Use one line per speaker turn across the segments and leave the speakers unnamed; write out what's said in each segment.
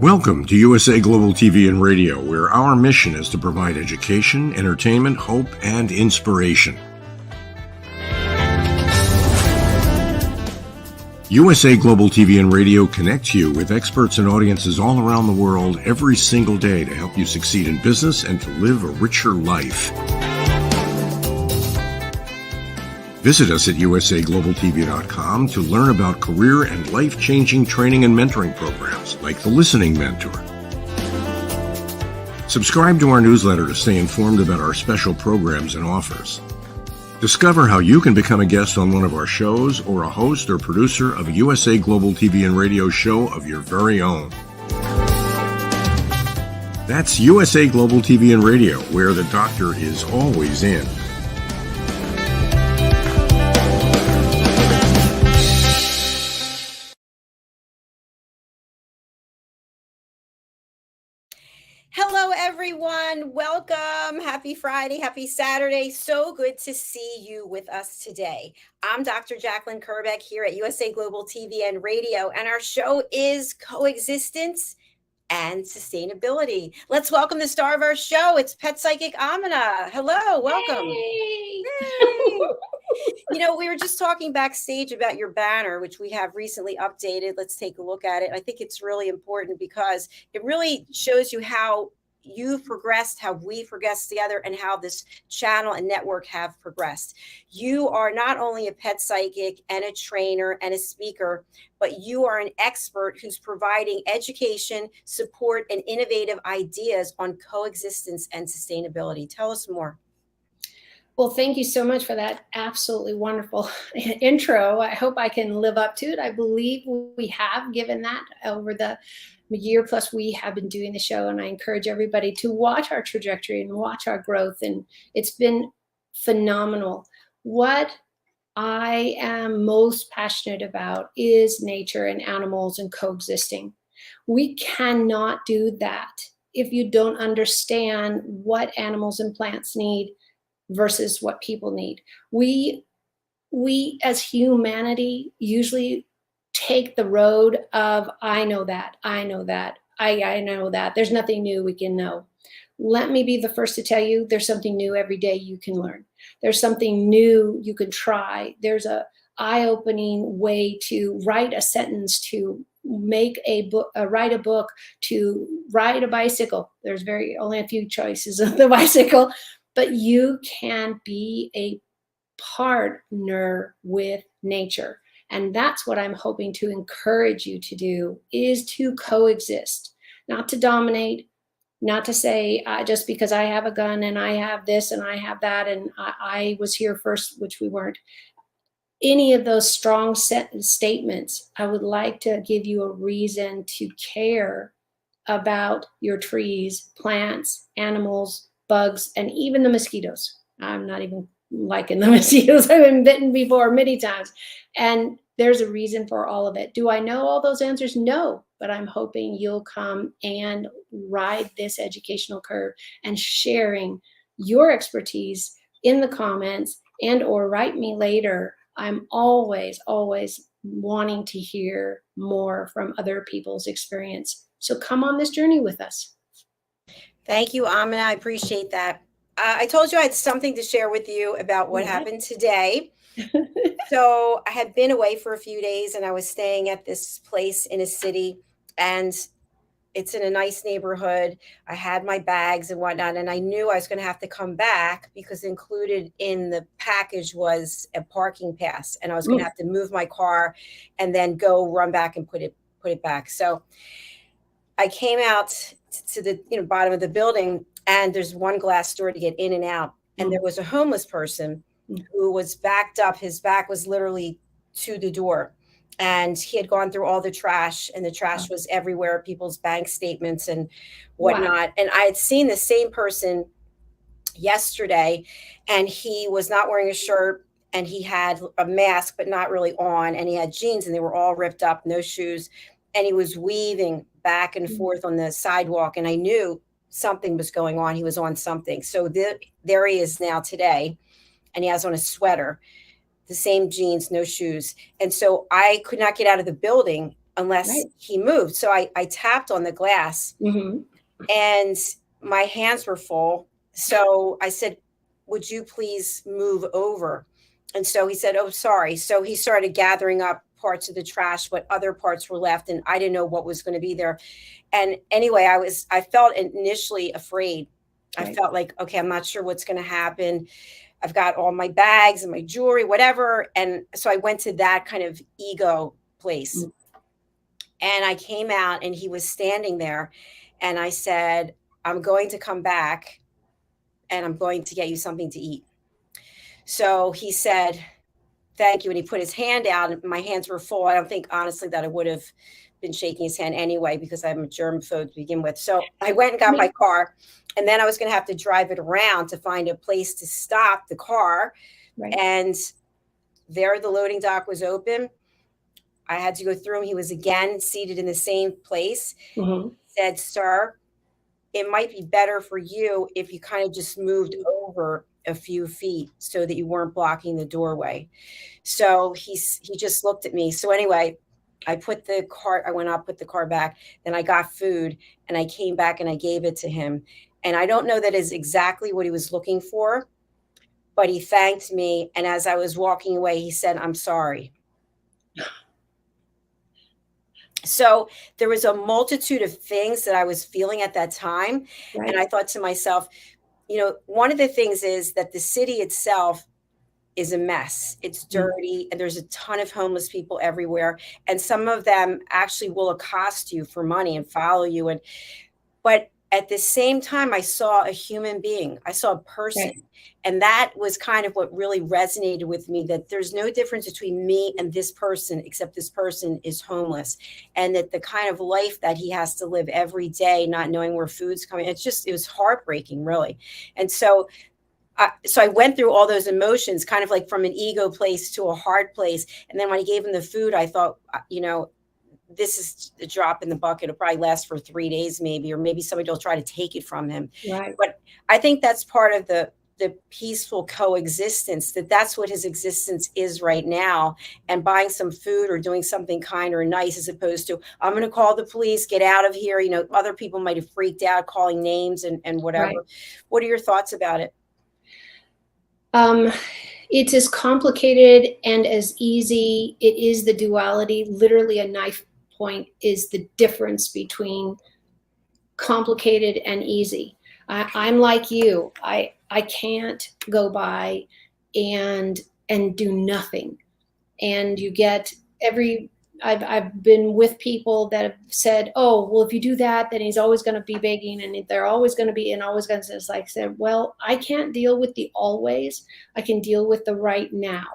Welcome to USA Global TV and Radio, where our mission is to provide education, entertainment, hope, and inspiration. USA Global TV and Radio connects you with experts and audiences all around the world every single day to help you succeed in business and to live a richer life. Visit us at usaglobaltv.com to learn about career and life-changing training and mentoring programs like the Listening Mentor. Subscribe to our newsletter to stay informed about our special programs and offers. Discover how you can become a guest on one of our shows or a host or producer of a USA Global TV and Radio show of your very own. That's USA Global TV and Radio, where the doctor is always in.
Hello, everyone. Welcome. Happy Friday. Happy Saturday. So good to see you with us today. I'm Dr. JACALYN KERBECK here at USA Global TV and Radio, and our show is Coexistence and Sustainability. Let's welcome the star of our show. It's Pet Psychic AMINAH. Hello. Welcome.
Hey.
Yay. You know, we were just talking backstage about your banner, which we have recently updated. Let's take a look at it. I think it's really important because it really shows you how you've progressed, how we've progressed together, and how this channel and network have progressed. You are not only a pet psychic and a trainer and a speaker, but you are an expert who's providing education, support, and innovative ideas on coexistence and sustainability. Tell us more.
Well, thank you so much for that absolutely wonderful intro. I hope I can live up to it. I believe we have given that over the year plus we have been doing the show, and I encourage everybody to watch our trajectory and watch our growth, and it's been phenomenal. What I am most passionate about is nature and animals and coexisting. We cannot do that if you don't understand what animals and plants need versus what people need. We as humanity usually take the road of, I know that, I know that, I know that. There's nothing new we can know. Let me be the first to tell you, there's something new every day you can learn. There's something new you can try. There's a eye-opening way to write a sentence, to make a book, write a book, to ride a bicycle. There's only a few choices of the bicycle, but you can be a partner with nature. And that's what I'm hoping to encourage you to do, is to coexist, not to dominate, not to say just because I have a gun and I have this and I have that and I was here first, which we weren't. Any of those strong statements, I would like to give you a reason to care about your trees, plants, animals, bugs, and even the mosquitoes. I'm not even liking the mosquitoes. I've been bitten before many times. And there's a reason for all of it. Do I know all those answers? No, but I'm hoping you'll come and ride this educational curve and sharing your expertise in the comments and or write me later. I'm always, always wanting to hear more from other people's experience. So come on this journey with us.
Thank you, AMINAH. I appreciate that. I told you I had something to share with you about what happened today. So I had been away for a few days and I was staying at this place in a city, and it's in a nice neighborhood. I had my bags and whatnot, and I knew I was going to have to come back because included in the package was a parking pass, and I was going to have to move my car and then go run back and put it back. So I came out to the bottom of the building, and there's one glass door to get in and out. And there was a homeless person who was backed up. His back was literally to the door, and he had gone through all the trash, and the trash was everywhere, people's bank statements and whatnot. Wow. And I had seen the same person yesterday, and he was not wearing a shirt, and he had a mask, but not really on. And he had jeans, and they were all ripped up, no shoes. And he was weaving back and forth on the sidewalk. And I knew something was going on. He was on something. So there he is now today. And he has on a sweater, the same jeans, no shoes. And so I could not get out of the building. unless
Right.
he moved. So I tapped on the glass
Mm-hmm.
and my hands were full. So I said, would you please move over? And so he said, oh, sorry. So he started gathering up parts of the trash, but other parts were left. And I didn't know what was going to be there. And anyway, I felt initially afraid. I
Right.
felt like, okay, I'm not sure what's going to happen. I've got all my bags and my jewelry, whatever. And so I went to that kind of ego place.
Mm.
And I came out and he was standing there. And I said, I'm going to come back and I'm going to get you something to eat. So he said, thank you. And he put his hand out and my hands were full. I don't think honestly that I would have been shaking his hand anyway, because I'm a germaphobe to begin with. So I went and got my car, and then I was going to have to drive it around to find a place to stop the car.
Right.
And there the loading dock was open. I had to go through him. He was again seated in the same place.
Mm-hmm.
Said, sir, it might be better for you if you kind of just moved over a few feet so that you weren't blocking the doorway. So he just looked at me. So anyway, I went up, put the car back, then I got food and I came back and I gave it to him. And I don't know that is exactly what he was looking for, but he thanked me. And as I was walking away, he said, I'm sorry. So there was a multitude of things that I was feeling at that time.
Right.
And I thought to myself, one of the things is that the city itself is a mess. It's dirty and there's a ton of homeless people everywhere. And some of them actually will accost you for money and follow you. But at the same time, I saw a human being. I saw a person. Right. And that was kind of what really resonated with me, that there's no difference between me and this person, except this person is homeless. And that the kind of life that he has to live every day, not knowing where food's coming, it was heartbreaking, really. And so I went through all those emotions, kind of like from an ego place to a hard place. And then when I gave him the food, I thought, this is a drop in the bucket. It'll probably last for 3 days, maybe, or maybe somebody will try to take it from him.
Right.
But I think that's part of the peaceful coexistence, that's what his existence is right now. And buying some food or doing something kind or nice, as opposed to, I'm going to call the police, get out of here. Other people might have freaked out, calling names and whatever. Right. What are your thoughts about it?
It's as complicated and as easy. It is the duality. Literally a knife point is the difference between complicated and easy. I'm like you. I can't go by and do nothing. And you get I've been with people that have said, oh, well, if you do that, then he's always going to be begging and they're always going to be and always going to, it's like I said, well, I can't deal with the always. I can deal with the right now.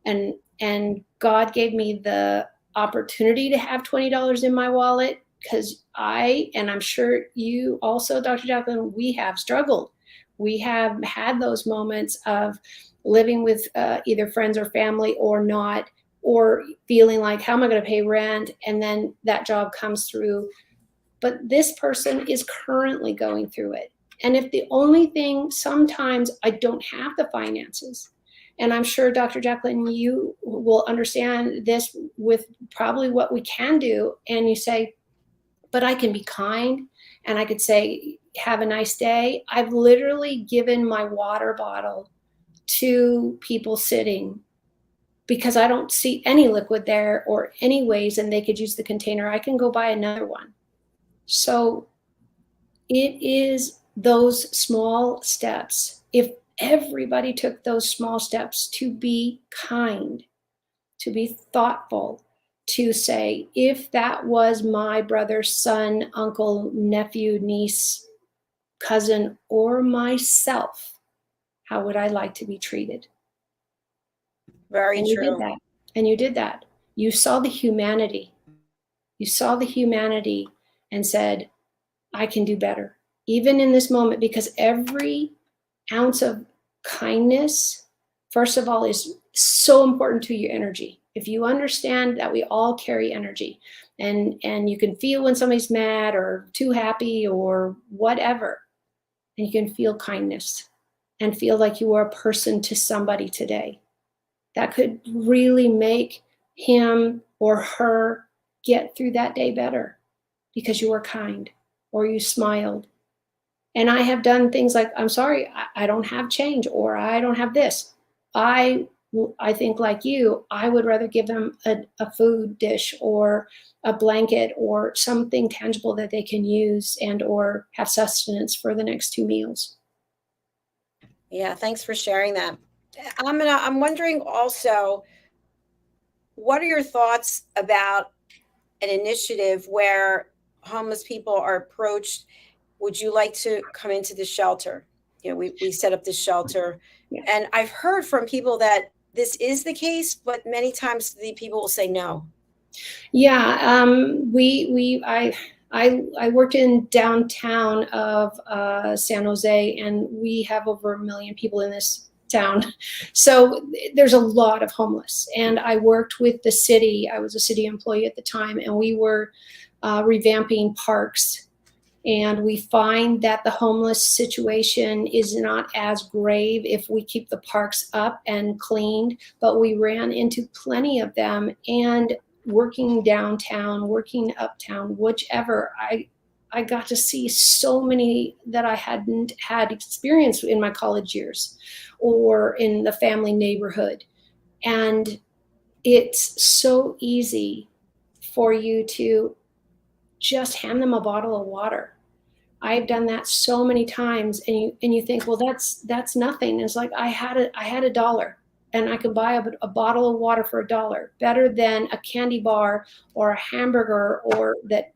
And God gave me the opportunity to have $20 in my wallet, because and I'm sure you also, Dr. Jacalyn, we have struggled. We have had those moments of living with either friends or family or not, or feeling like, how am I going to pay rent? And then that job comes through. But this person is currently going through it. And if the only thing, sometimes I don't have the finances. And I'm sure, Dr. Jacalyn, you will understand this with probably what we can do. And you say, but I can be kind. And I could say, have a nice day. I've literally given my water bottle to people sitting, because I don't see any liquid there or any ways, and they could use the container. I can go buy another one. So it is those small steps. If everybody took those small steps to be kind, to be thoughtful, to say, if that was my brother, son, uncle, nephew, niece, cousin, or myself, how would I like to be treated?
Very true.
You did that. And you did that. You saw the humanity. You saw the humanity and said, I can do better, even in this moment, because every ounce of kindness, first of all, is so important to your energy. If you understand that we all carry energy, and you can feel when somebody's mad or too happy or whatever, and you can feel kindness and feel like you are a person to somebody today, that could really make him or her get through that day better because you were kind or you smiled. And I have done things like, I'm sorry, I don't have change, or I don't have this. I think like you, I would rather give them a food dish or a blanket or something tangible that they can use and or have sustenance for the next 2 meals.
Yeah, thanks for sharing that. I'm wondering also, what are your thoughts about an initiative where homeless people are approached? Would you like to come into the shelter? You know, we set up this shelter.
Yeah.
And I've heard from people that this is the case, but many times the people will say no.
Yeah, I worked in downtown of San Jose, and we have over 1 million people in this town. So there's a lot of homeless. And I worked with the city. I was a city employee at the time, and we were revamping parks. And we find that the homeless situation is not as grave if we keep the parks up and cleaned, but we ran into plenty of them. And working downtown, working uptown, whichever, I got to see so many that I hadn't had experience in my college years or in the family neighborhood. And it's so easy for you to just hand them a bottle of water. I've done that so many times, and you think, well, that's nothing. It's like I had $1 and I could buy a bottle of water for $1, better than a candy bar or a hamburger, or that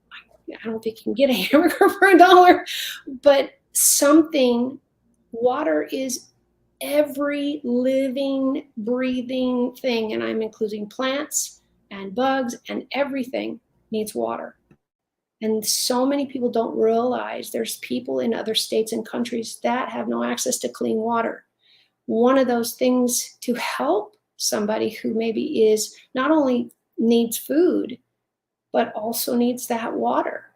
I don't think you can get a hamburger for $1, but something. Water is every living, breathing thing, and I'm including plants and bugs, and everything needs water. And so many people don't realize there's people in other states and countries that have no access to clean water. One of those things to help somebody who maybe is not only needs food, but also needs that water.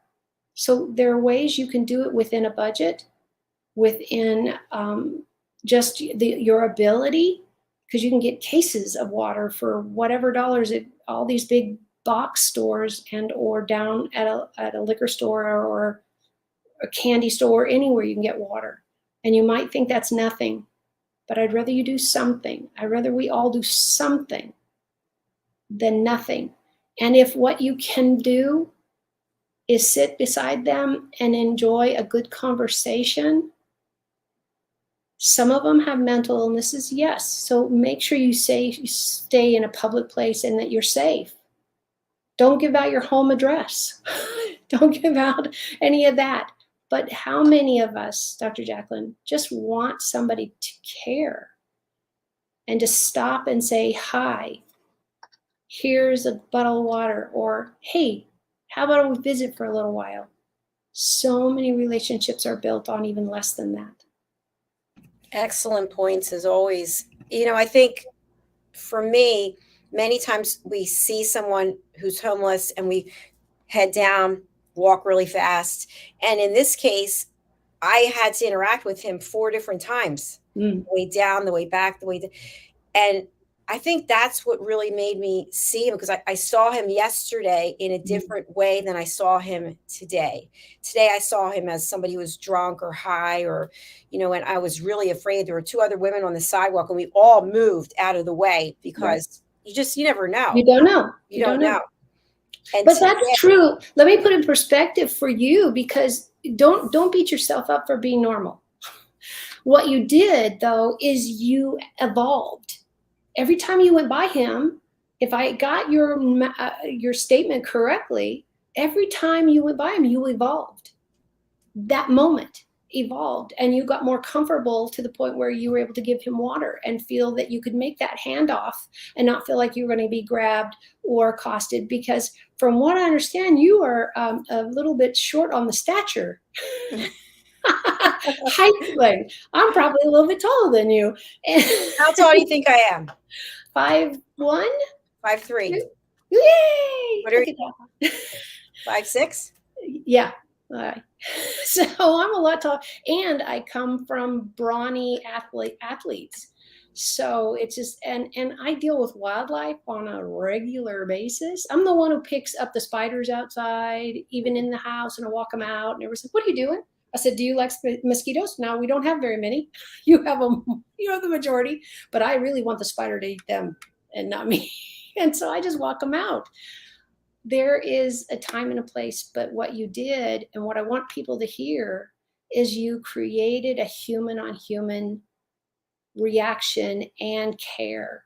So there are ways you can do it within a budget, within just your ability, because you can get cases of water for whatever dollars at all these big box stores and or down at a liquor store or a candy store, anywhere you can get water. And you might think that's nothing, but I'd rather you do something. I'd rather we all do something than nothing. And if what you can do is sit beside them and enjoy a good conversation. Some of them have mental illnesses, yes. So make sure you stay in a public place and that you're safe. Don't give out your home address. Don't give out any of that. But how many of us, Dr. Jacalyn, just want somebody to care and to stop and say, hi, here's a bottle of water, or hey, how about we visit for a little while? So many relationships are built on even less than that.
Excellent points as always. You know, I think for me, many times we see someone who's homeless and we head down, walk really fast. And in this case, I had to interact with him 4 different times, the way down, the way back, the way down. And I think that's what really made me see him, because I saw him yesterday in a different way than I saw him today. Today, I saw him as somebody who was drunk or high, or, you know, and I was really afraid. There were 2 other women on the sidewalk and we all moved out of the way because you never know.
You don't know.
You don't know. And
but that's true. Let me put in perspective for you, because don't beat yourself up for being normal. What you did, though, is you evolved. Every time you went by him, if I got your statement correctly, every time you went by him, you evolved. That moment evolved, and you got more comfortable to the point where you were able to give him water and feel that you could make that handoff and not feel like you were going to be grabbed or accosted. Because from what I understand, you are a little bit short on the stature. Height, I'm probably a little bit taller than you.
How tall do you think I am?
5'1",
5'3".
Yay!
What are you? 5'6"?
Yeah. All right. So I'm a lot taller, and I come from brawny athletes. So it's just, and I deal with wildlife on a regular basis. I'm the one who picks up the spiders outside, even in the house, and I walk them out. And everyone's like, "What are you doing?" I said, "Do you like mosquitoes?" "Now we don't have very many. You have them. You have the majority, but I really want the spider to eat them and not me." And so I just walk them out. There is a time and a place, but what you did, and what I want people to hear, is you created a human on human reaction and care.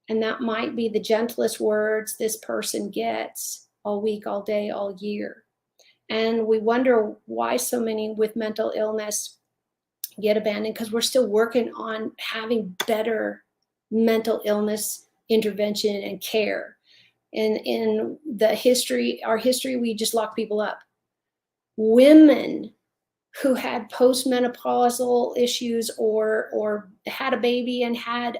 And that might be the gentlest words this person gets all week, all day, all year. And we wonder why so many with mental illness get abandoned, because we're still working on having better mental illness intervention and care. And in the history, our history, we just lock people up. Women who had postmenopausal issues or had a baby and had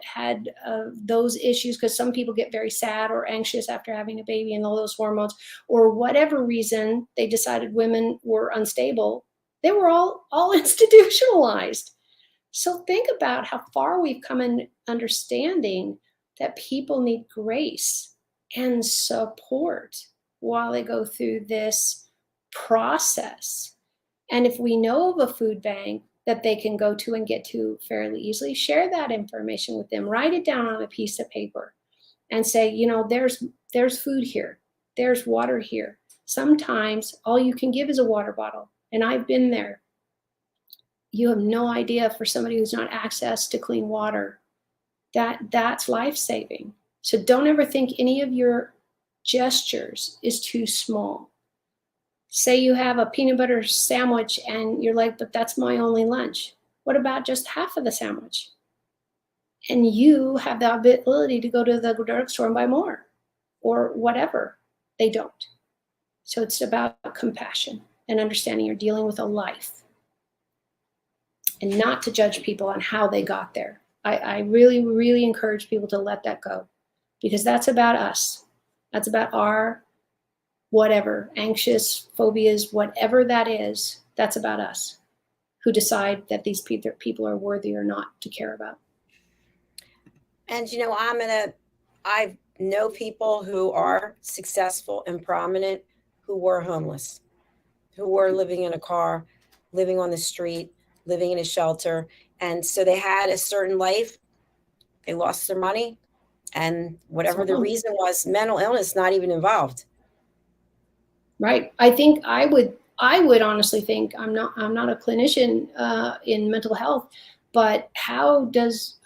those issues, because some people get very sad or anxious after having a baby and all those hormones, or whatever reason they decided women were unstable, they were all institutionalized. So think about how far we've come in understanding that people need grace and support while they go through this process. And if we know of a food bank that they can go to and get to fairly easily, share that information with them. Write it down on a piece of paper and say, you know, there's food here. There's water here. Sometimes all you can give is a water bottle. And I've been there. You have no idea, for somebody who's not access to clean water, that's life-saving. So don't ever think any of your gestures is too small. Say you have a peanut butter sandwich and you're like, but that's my only lunch. What about just half of the sandwich? And you have the ability to go to the drugstore and buy more or whatever. They don't. So it's about compassion and understanding you're dealing with a life, and not to judge people on how they got there. I really, really encourage people to let that go, because that's about us. That's about our whatever, anxious, phobias, whatever that is, that's about us, who decide that these people are worthy or not to care about.
And you know, I know people who are successful and prominent who were homeless, who were living in a car, living on the street, living in a shelter. And so they had a certain life, they lost their money, and whatever the reason was, mental illness not even involved.
Right. I think I would honestly think, I'm not a clinician in mental health, but how does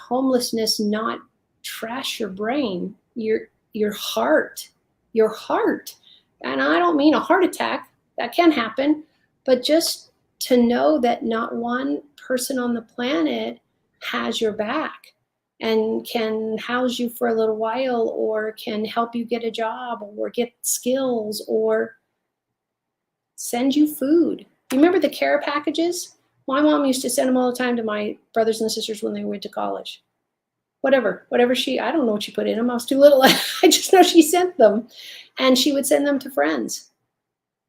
homelessness not trash your brain, your heart? And I don't mean a heart attack, that can happen, but just to know that not one person on the planet has your back and can house you for a little while, or can help you get a job, or get skills, or send you food. You remember the care packages? My mom used to send them all the time to my brothers and sisters when they went to college. Whatever I don't know what she put in them. I was too little. I just know she sent them, and she would send them to friends.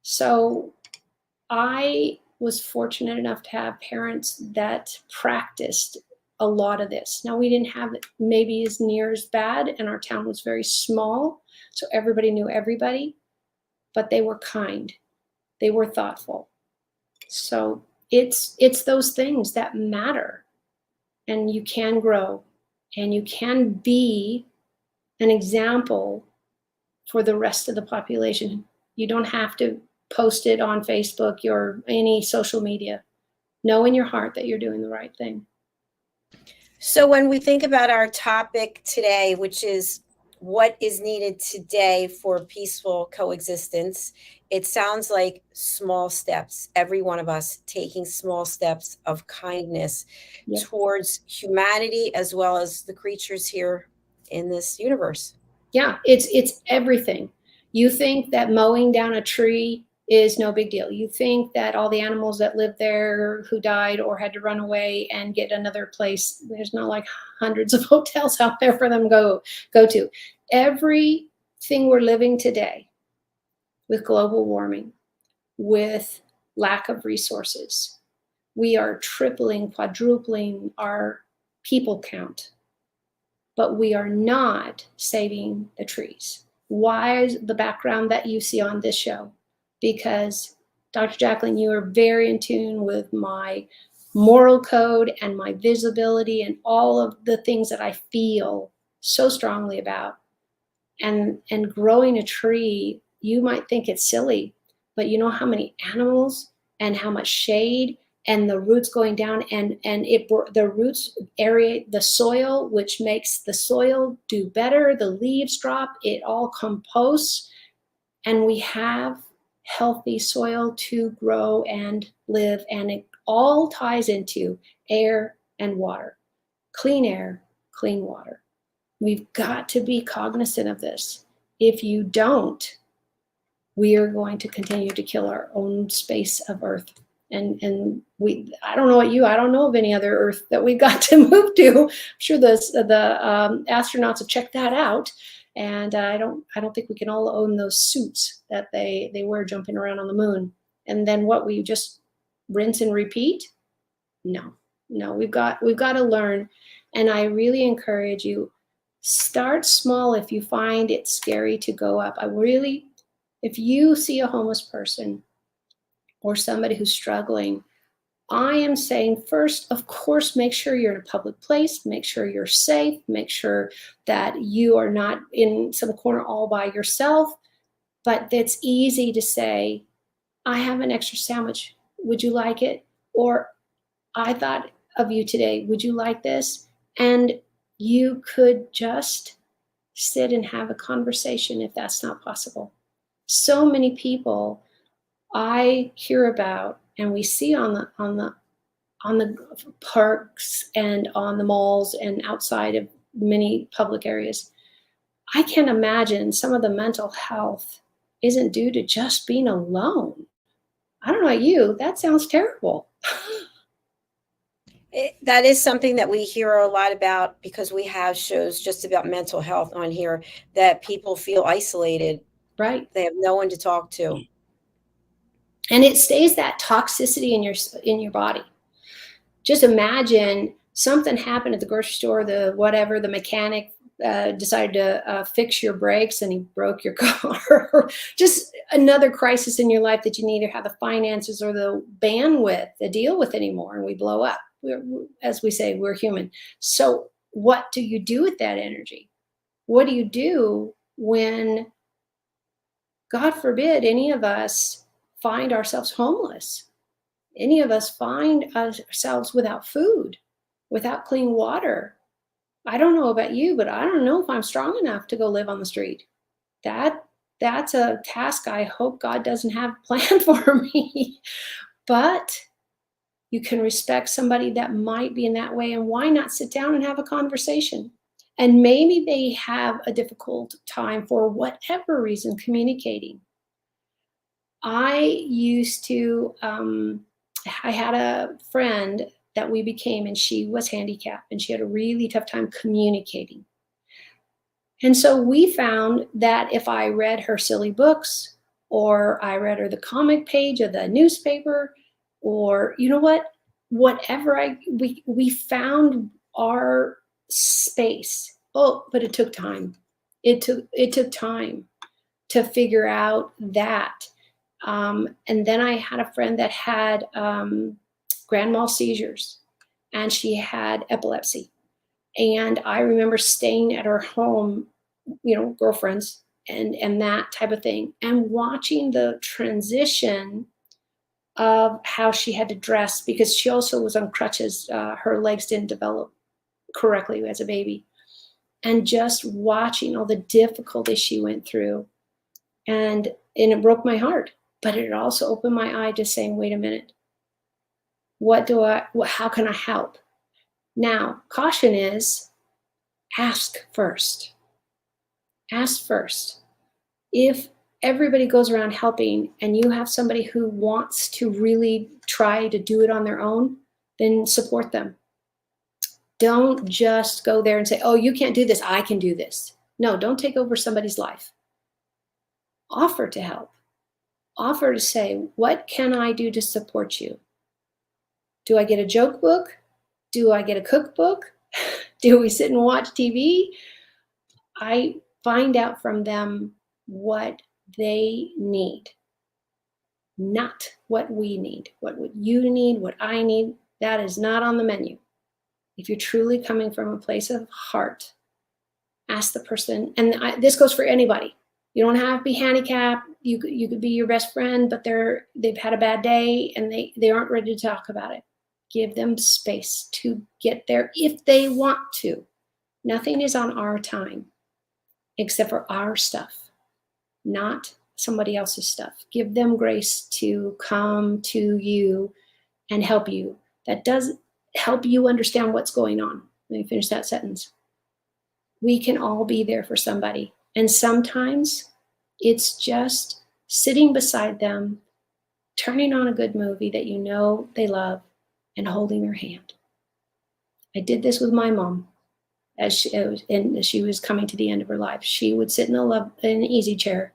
So I was fortunate enough to have parents that practiced a lot of this. Now, we didn't have it maybe as near as bad, and our town was very small, so everybody knew everybody, but they were kind. They were thoughtful. So it's those things that matter, and you can grow, and you can be an example for the rest of the population. You don't have to post it on Facebook or any social media. Know in your heart that you're doing the right thing.
So when we think about our topic today, which is what is needed today for peaceful coexistence, it sounds like small steps, every one of us taking small steps of kindness towards humanity as well as the creatures here in this universe.
Yeah, it's everything. You think that mowing down a tree is no big deal. You think that all the animals that live there who died or had to run away and get another place, there's not like hundreds of hotels out there for them to go to. Everything we're living today, with global warming, with lack of resources, we are tripling, quadrupling our people count, but we are not saving the trees. Why is the background that you see on this show? Because Dr. Jacalyn, you are very in tune with my moral code and my visibility and all of the things that I feel so strongly about. And growing a tree, you might think it's silly, but you know how many animals and how much shade and the roots going down, and the roots aerate the soil, which makes the soil do better. The leaves drop, it all composts, and we have healthy soil to grow and live. And it all ties into air and water, clean air, clean water. We've got to be cognizant of this. If you don't, we are going to continue to kill our own space of Earth. And I don't know what I don't know of any other Earth that we've got to move to. I'm sure the astronauts have checked that out. And I don't think we can all own those suits that they wear jumping around on the moon. And then what, we just rinse and repeat? No, we've got to learn. And I really encourage you, start small if you find it scary to go up. If you see a homeless person or somebody who's struggling, I am saying first, of course, make sure you're in a public place, make sure you're safe, make sure that you are not in some corner all by yourself. But it's easy to say, I have an extra sandwich, would you like it? Or I thought of you today, would you like this? And you could just sit and have a conversation if that's not possible. So many people I hear about and we see on the parks and on the malls and outside of many public areas, I can't imagine some of the mental health isn't due to just being alone. I don't know about you, that sounds terrible.
That is something that we hear a lot about, because we have shows just about mental health on here, that people feel isolated.
Right.
They have no one to talk to.
And it stays that toxicity in your body. Just imagine something happened at the grocery store, the mechanic decided to fix your brakes and he broke your car. Just another crisis in your life that you neither have the finances or the bandwidth to deal with anymore, and we blow up. As we say, we're human. So what do you do with that energy? What do you do when, God forbid, any of us find ourselves homeless? Any of us find ourselves without food, without clean water? I don't know about you, but I don't know if I'm strong enough to go live on the street. That's a task I hope God doesn't have planned for me. But you can respect somebody that might be in that way, and why not sit down and have a conversation? And maybe they have a difficult time for whatever reason communicating. I used to, I had a friend that we became, and she was handicapped and she had a really tough time communicating. And so we found that if I read her silly books, or I read her the comic page of the newspaper, or you know what, whatever we found our space. Oh, but it took time. It took time to figure out that. And then I had a friend that had grand mal seizures, and she had epilepsy. And I remember staying at her home, girlfriends and that type of thing, and watching the transition of how she had to dress, because she also was on crutches. Her legs didn't develop correctly as a baby. And just watching all the difficulties she went through. And it broke my heart. But it also opened my eye to saying, wait a minute, how can I help? Now, caution is, ask first. Ask first. If everybody goes around helping and you have somebody who wants to really try to do it on their own, then support them. Don't just go there and say, oh, you can't do this, I can do this. No, don't take over somebody's life. Offer to help. Offer to say, what can I do to support you? Do I get a joke book? Do I get a cookbook? Do we sit and watch TV? I find out from them what they need, not what we need. What would you need, what I need, that is not on the menu. If you're truly coming from a place of heart, ask the person, and this goes for anybody. You don't have to be handicapped. You could be your best friend, but they've had a bad day and they aren't ready to talk about it. Give them space to get there if they want to. Nothing is on our time except for our stuff, not somebody else's stuff. Give them grace to come to you and help you. That does help you understand what's going on. Let me finish that sentence. We can all be there for somebody. And sometimes it's just sitting beside them, turning on a good movie that you know they love, and holding their hand. I did this with my mom as she was coming to the end of her life. She would sit in an easy chair.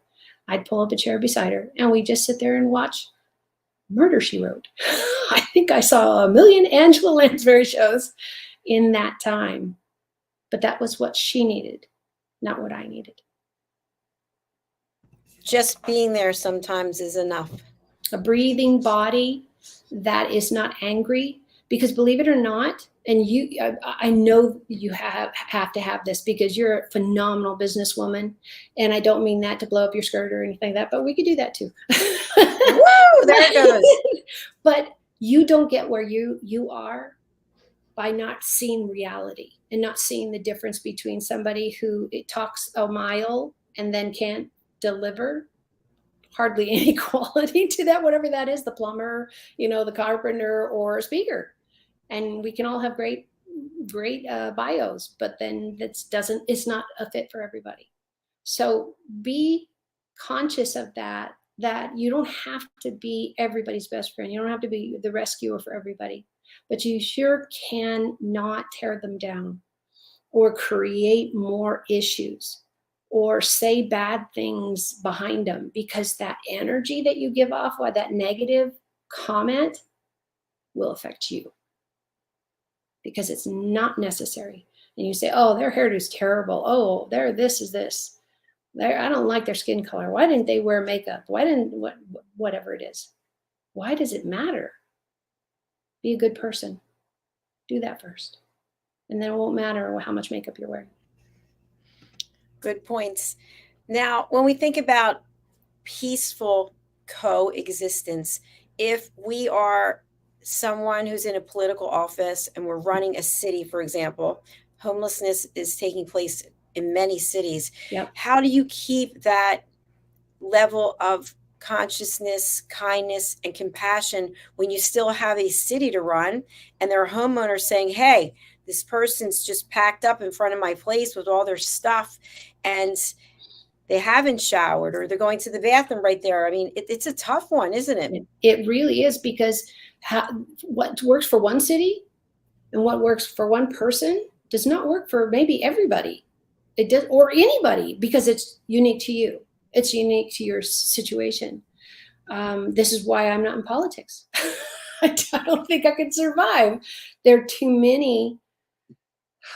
I'd pull up a chair beside her, and we'd just sit there and watch Murder, She Wrote. I think I saw 1 million Angela Lansbury shows in that time. But that was what she needed, not what I needed.
Just being there sometimes is enough.
A breathing body that is not angry, because believe it or not, and I know you have to have this because you're a phenomenal businesswoman, and I don't mean that to blow up your skirt or anything like that, but we could do that too.
Woo, there it goes.
But you don't get where you are by not seeing reality and not seeing the difference between somebody who talks a mile and then can't deliver hardly any quality to that, whatever that is, the plumber, the carpenter, or a speaker. And we can all have great bios, but then it's not a fit for everybody. So be conscious of that you don't have to be everybody's best friend. You don't have to be the rescuer for everybody, but you sure can not tear them down or create more issues or say bad things behind them, because that energy that you give off, or that negative comment, will affect you because it's not necessary. And you say, oh, their hairdo's terrible. Oh, this is this. I don't like their skin color. Why didn't they wear makeup? Whatever it is. Why does it matter? Be a good person. Do that first. And then it won't matter how much makeup you're wearing.
Good points. Now, when we think about peaceful coexistence, if we are someone who's in a political office and we're running a city, for example, homelessness is taking place in many cities.
Yep.
How do you keep that level of consciousness, kindness, and compassion when you still have a city to run and there are homeowners saying, hey, this person's just packed up in front of my place with all their stuff and they haven't showered, or they're going to the bathroom right there? I mean, it's a tough one, isn't it?
It really is, because what works for one city and what works for one person does not work for maybe everybody. It does, or anybody, because it's unique to you. It's unique to your situation. This is why I'm not in politics. I don't think I could survive. There are too many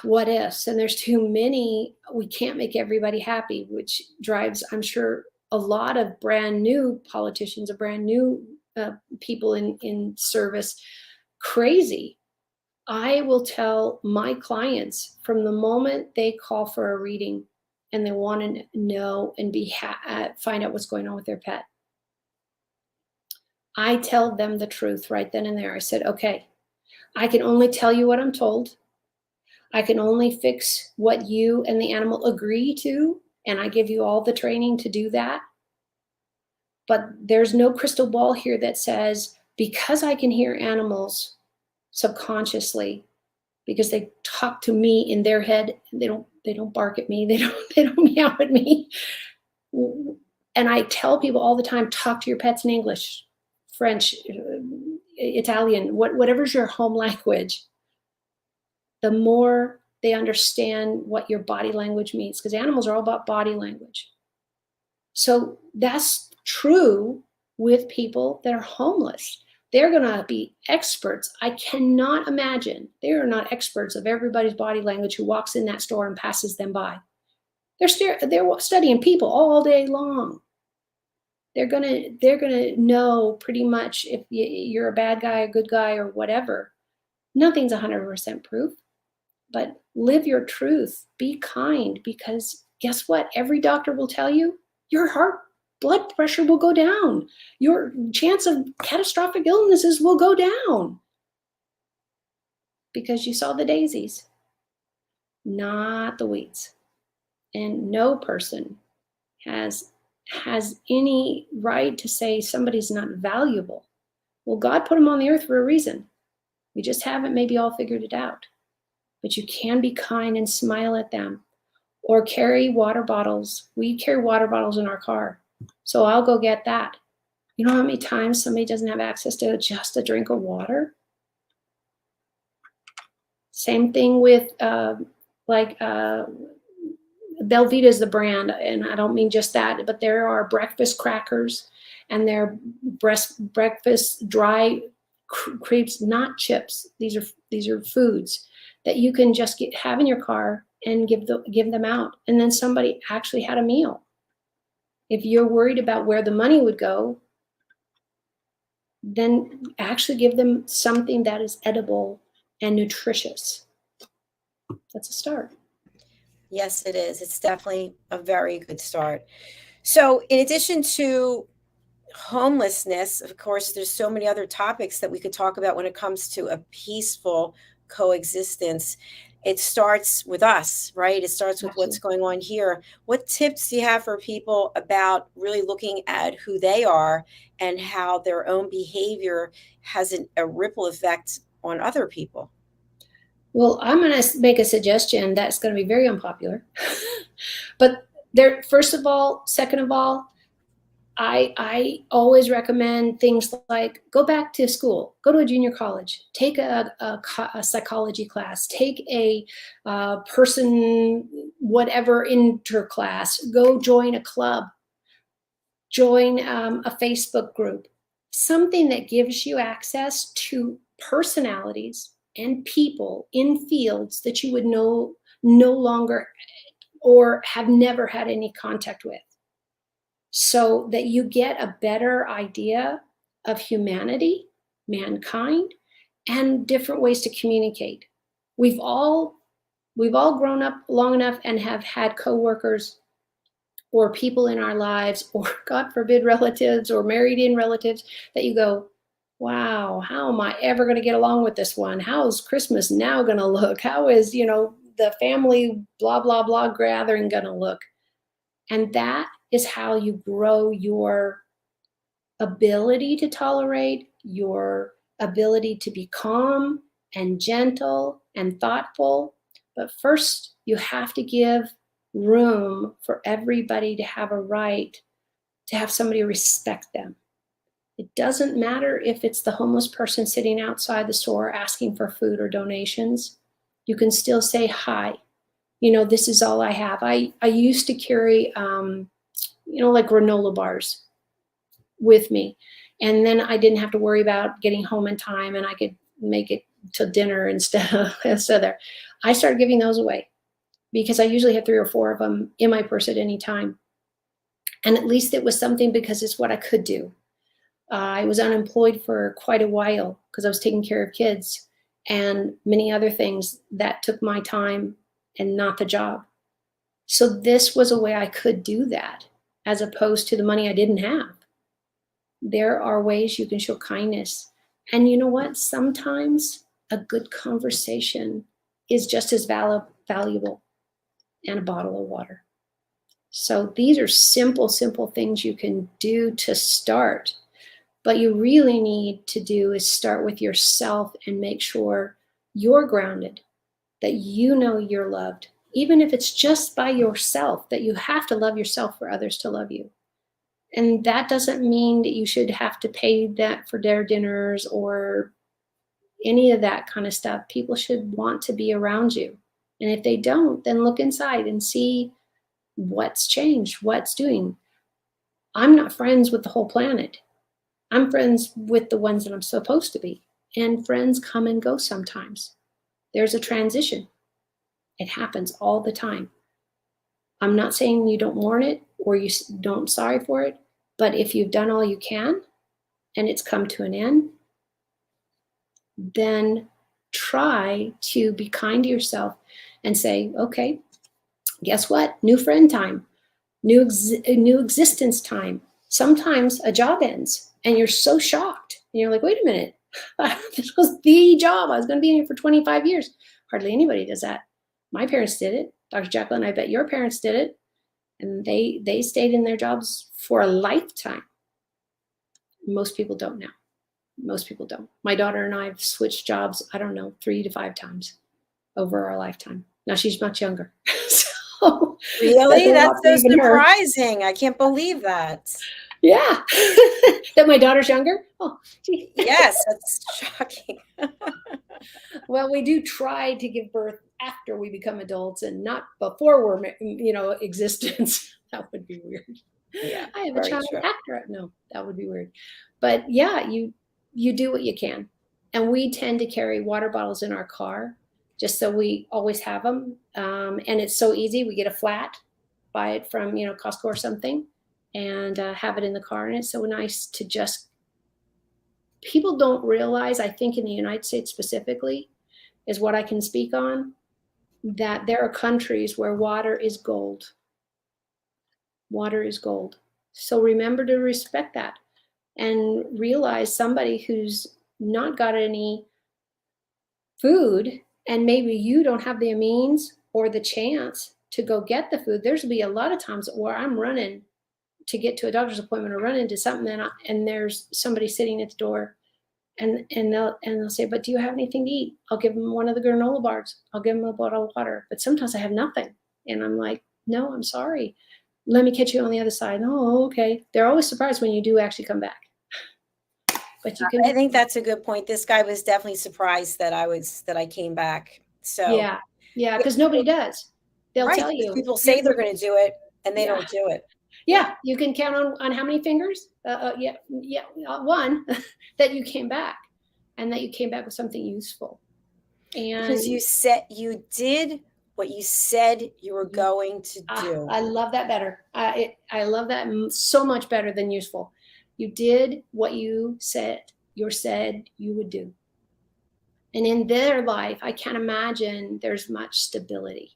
what ifs, and there's too many. We can't make everybody happy, which drives, I'm sure, a lot of brand new politicians, or brand new people in service crazy. I will tell my clients from the moment they call for a reading and they want to know and find out what's going on with their pet, I tell them the truth right then and there. I said, okay, I can only tell you what I'm told. I can only fix what you and the animal agree to, and I give you all the training to do that. But there's no crystal ball here that says, because I can hear animals subconsciously, because they talk to me in their head, they don't bark at me, they don't meow at me. And I tell people all the time, talk to your pets in English, French, Italian, whatever's your home language. The more they understand what your body language means, because animals are all about body language. So that's true with people that are homeless. They're going to be experts. I cannot imagine they are not experts of everybody's body language who walks in that store and passes them by. They're studying people all day long. They're gonna know pretty much if you're a bad guy, a good guy, or whatever. Nothing's 100% proof, but live your truth. Be kind, because guess what? Every doctor will tell you your blood pressure will go down. Your chance of catastrophic illnesses will go down because you saw the daisies, not the weeds. And no person has any right to say somebody's not valuable. Well, God put them on the earth for a reason. We just haven't maybe all figured it out. But you can be kind and smile at them, or carry water bottles. We carry water bottles in our car. So I'll go get that. You know how many times somebody doesn't have access to just a drink of water? Same thing with Belvita is the brand, and I don't mean just that, but there are breakfast crackers, and they're breakfast dry crepes, not chips. These are foods that you can just have in your car and give them out, and then somebody actually had a meal. If you're worried about where the money would go, then actually give them something that is edible and nutritious. That's a start.
Yes, it is. It's definitely a very good start. So in addition to homelessness, of course, there's so many other topics that we could talk about when it comes to a peaceful coexistence. It starts with us, right? It starts with what's going on here. What tips do you have for people about really looking at who they are and how their own behavior has a ripple effect on other people?
Well, I'm going to make a suggestion that's going to be very unpopular. But first of all, second of all, I always recommend things like go back to school, go to a junior college, take a psychology class, take a person, whatever interclass, go join a club, join a Facebook group, something that gives you access to personalities and people in fields that you would no longer or have never had any contact with, so that you get a better idea of humanity, mankind, and different ways to communicate. We've all grown up long enough and have had coworkers or people in our lives, or God forbid relatives or married in relatives, that you go, wow, how am I ever going to get along with this one? How is Christmas now going to look? How is, the family blah, blah, blah gathering going to look? And that is how you grow your ability to tolerate, your ability to be calm and gentle and thoughtful. But first, you have to give room for everybody to have a right to have somebody respect them. It doesn't matter if it's the homeless person sitting outside the store asking for food or donations. You can still say hi. This is all I have. I used to carry, like granola bars with me. And then I didn't have to worry about getting home in time, and I could make it to dinner instead of there. I started giving those away because I usually had 3 or 4 of them in my purse at any time. And at least it was something, because it's what I could do. I was unemployed for quite a while because I was taking care of kids and many other things that took my time and not the job. So this was a way I could do that, as opposed to the money I didn't have. There are ways you can show kindness. And you know what? Sometimes a good conversation is just as valuable as a bottle of water. So these are simple things you can do to start. But you really need to do is start with yourself and make sure you're grounded, that you know you're loved, even if it's just by yourself, that you have to love yourself for others to love you. And that doesn't mean that you should have to pay that for their dinners or any of that kind of stuff. People should want to be around you. And if they don't, then look inside and see what's changed, what's doing. I'm not friends with the whole planet. I'm friends with the ones that I'm supposed to be. And friends come and go sometimes. There's a transition. It happens all the time. I'm not saying you don't mourn it or you don't sorry for it, but if you've done all you can and it's come to an end, then try to be kind to yourself and say, okay, guess what? New friend time, new existence time. Sometimes a job ends and you're so shocked and you're like, wait a minute, this was the job. I was going to be in here for 25 years. Hardly anybody does that. My parents did it. Dr. Jacalyn, I bet your parents did it. And they stayed in their jobs for a lifetime. Most people don't now. Most people don't. My daughter and I have switched jobs, I don't know, 3 to 5 times over our lifetime. Now she's much younger. So
really? That's so surprising. I can't believe that.
Yeah. That my daughter's younger? Oh, gee.
Yes, that's shocking.
Well, we do try to give birth after we become adults and not before we're, existence. That would be weird.
Yeah,
I have a child after. No, that would be weird. But yeah, you do what you can. And we tend to carry water bottles in our car just so we always have them. And it's so easy. We get a flat, buy it from, Costco or something, and have it in the car. And it's so nice to just, people don't realize, I think in the United States specifically, is what I can speak on, that there are countries where water is gold. Water is gold. So remember to respect that and realize somebody who's not got any food, and maybe you don't have the means or the chance to go get the food. There's be a lot of times where I'm running to get to a doctor's appointment or run into something, and there's somebody sitting at the door, and they'll say, but do you have anything to eat? I'll give them one of the granola bars. I'll give them a bottle of water. But sometimes I have nothing. And I'm like, no, I'm sorry. Let me catch you on the other side. Oh, okay. They're always surprised when you do actually come back. But you can.
I think that's a good point. This guy was definitely surprised that I came back. So
yeah, because nobody does. They'll tell you.
People say they're going to do it, and they don't do it.
Yeah, you can count on how many fingers? One that you came back, and that you came back with something useful. And
because you said you did what you said you were going to do.
I love that better. I love that so much better than useful. You did what you said you would do. And in their life, I can't imagine there's much stability.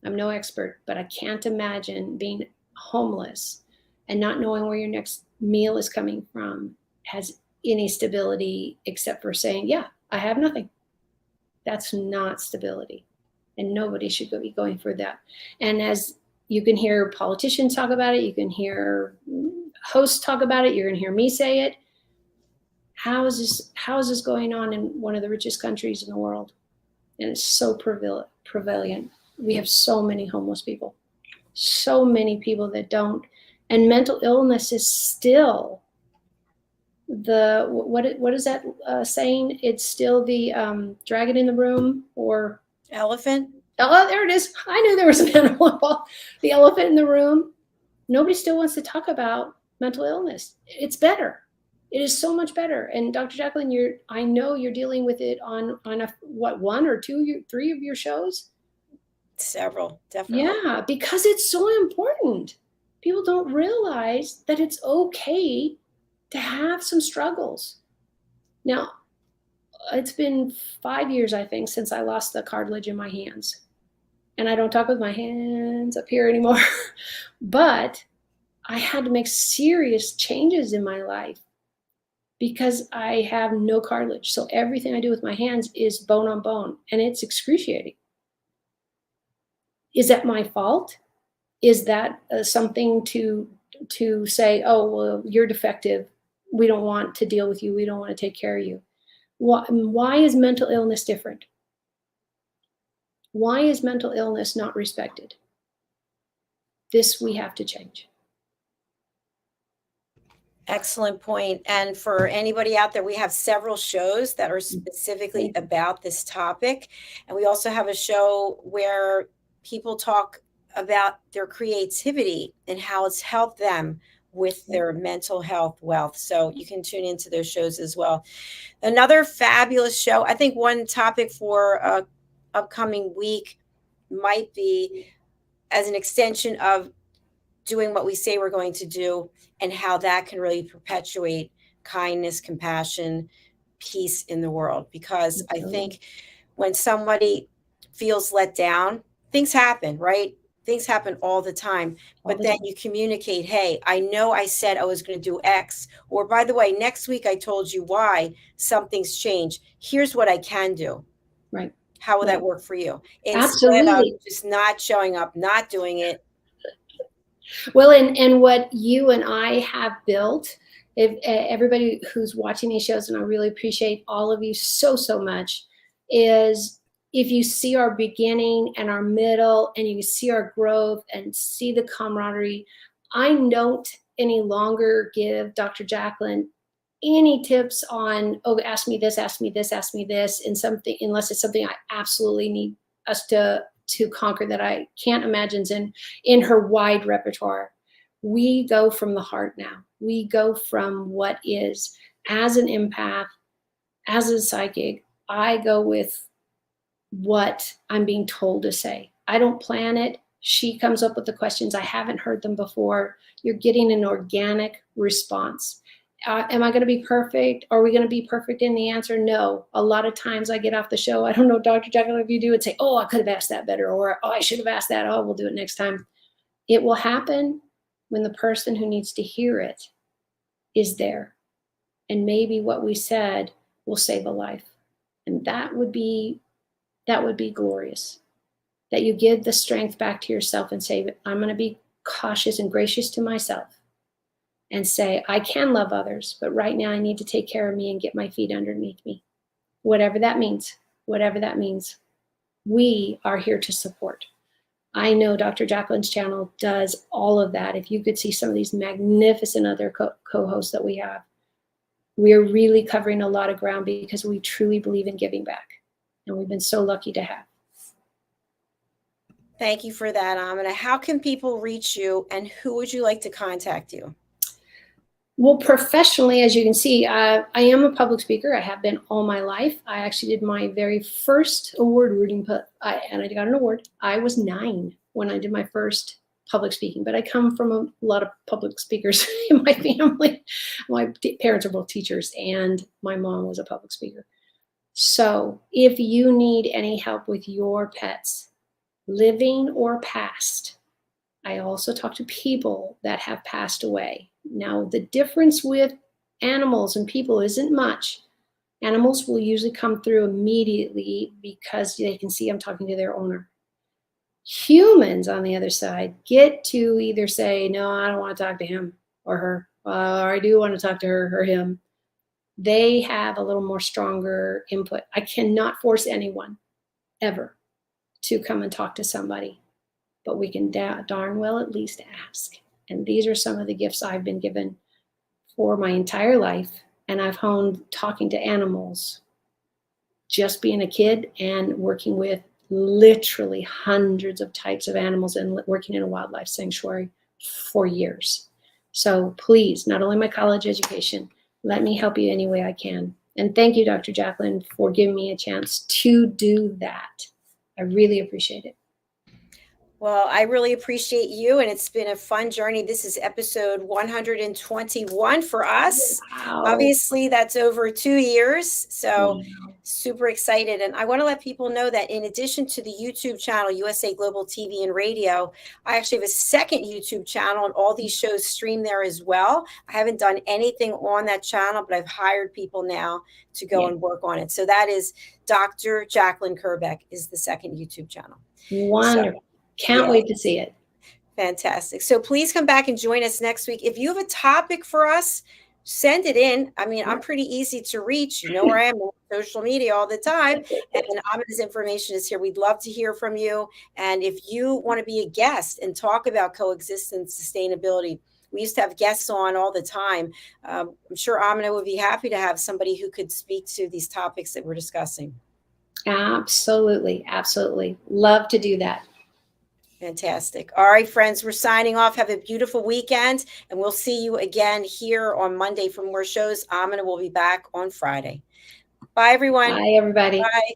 I'm no expert, but I can't imagine being homeless and not knowing where your next meal is coming from has any stability except for saying, yeah, I have nothing. That's not stability. And nobody should be going for that. And as you can hear politicians talk about it, you can hear hosts talk about it, you're going to hear me say it. How is this going on in one of the richest countries in the world? And it's so prevalent. We have so many homeless people, so many people that don't. And mental illness is still what is that saying? It's still the dragon in the room, or
elephant.
Oh, there it is. I knew there was an animal involved. The elephant in the room. Nobody still wants to talk about mental illness. It's better. It is so much better. And Dr. Jacalyn, I know you're dealing with it on one or two, 3 of your shows?
Several, definitely.
Yeah, because it's so important. People don't realize that it's okay to have some struggles. Now, it's been 5 years, I think, since I lost the cartilage in my hands. And I don't talk with my hands up here anymore. But I had to make serious changes in my life because I have no cartilage. So everything I do with my hands is bone on bone, and it's excruciating. Is that my fault? Is that something to say, oh, well, you're defective. We don't want to deal with you. We don't want to take care of you. Why is mental illness different? Why is mental illness not respected? This we have to change.
Excellent point. And for anybody out there, we have several shows that are specifically about this topic. And we also have a show where people talk about their creativity and how it's helped them with their mental health wealth. So you can tune into those shows as well. Another fabulous show. I think one topic for upcoming week might be as an extension of doing what we say we're going to do, and how that can really perpetuate kindness, compassion, peace in the world. Because I think when somebody feels let down, things happen, right? Things happen all the time. But then you communicate, hey, I know I said I was going to do X, or by the way, next week I told you Y, something's changed. Here's what I can do.
Right.
How will that work for you? Instead
Absolutely.
of just not showing up, not doing it.
Well, and what you and I have built, if everybody who's watching these shows, and I really appreciate all of you so much, is if you see our beginning and our middle, and you see our growth and see the camaraderie, I don't any longer give Dr. Jacalyn any tips on, oh, ask me this, ask me this, ask me this, and something, unless it's something I absolutely need us to conquer that I can't imagine in her wide repertoire. We go from the heart now. We go from what is. As an empath, as a psychic, I go with what I'm being told to say. I don't plan it. She comes up with the questions. I haven't heard them before. You're getting an organic response. Am I going to be perfect? Are we going to be perfect in the answer? No. A lot of times I get off the show, I don't know, Dr. Jacalyn, if you do, and say, oh, I could have asked that better, or oh, I should have asked that. Oh, we'll do it next time. It will happen when the person who needs to hear it is there. And maybe what we said will save a life. And that would be glorious. That you give the strength back to yourself and say, I'm going to be cautious and gracious to myself. And say, I can love others, but right now I need to take care of me and get my feet underneath me. Whatever that means, we are here to support. I know Dr. Jacalyn's channel does all of that. If you could see some of these magnificent other co-hosts that we have, we're really covering a lot of ground because we truly believe in giving back. And we've been so lucky to have.
Thank you for that, Amina. How can people reach you, and who would you like to contact you?
Well, professionally, as you can see, I am a public speaker. I have been all my life. I actually did my very first award reading, and I got an award. I was 9 when I did my first public speaking, but I come from a lot of public speakers in my family. My parents are both teachers, and my mom was a public speaker. So if you need any help with your pets, living or past, I also talk to people that have passed away. Now, the difference with animals and people isn't much. Animals will usually come through immediately because they can see I'm talking to their owner. Humans, on the other side, get to either say, no, I don't want to talk to him or her, or I do want to talk to her or him. They have a little more stronger input. I cannot force anyone, ever, to come and talk to somebody, but we can darn well at least ask. And these are some of the gifts I've been given for my entire life. And I've honed talking to animals, just being a kid and working with literally hundreds of types of animals and working in a wildlife sanctuary for years. So please, not only my college education, let me help you any way I can. And thank you, Dr. Jacalyn, for giving me a chance to do that. I really appreciate it.
Well, I really appreciate you, and it's been a fun journey. This is episode 121 for us.
Wow.
Obviously, that's over 2 years, so super excited. And I want to let people know that in addition to the YouTube channel, USA Global TV and Radio, I actually have a second YouTube channel, and all these shows stream there as well. I haven't done anything on that channel, but I've hired people now to go and work on it. So that is Dr. Jacalyn KERBECK is the second YouTube channel.
Wonderful. Can't wait to see it.
Fantastic. So please come back and join us next week. If you have a topic for us, send it in. I mean, I'm pretty easy to reach. You know where I am on social media all the time. And Ahmed's information is here. We'd love to hear from you. And if you want to be a guest and talk about coexistence, sustainability, we used to have guests on all the time. I'm sure Ahmed would be happy to have somebody who could speak to these topics that we're discussing.
Absolutely. Absolutely. Love to do that.
Fantastic. All right, friends, we're signing off. Have a beautiful weekend, and we'll see you again here on Monday for more shows. AMINAH will be back on Friday. Bye, everyone.
Bye, everybody.
Bye.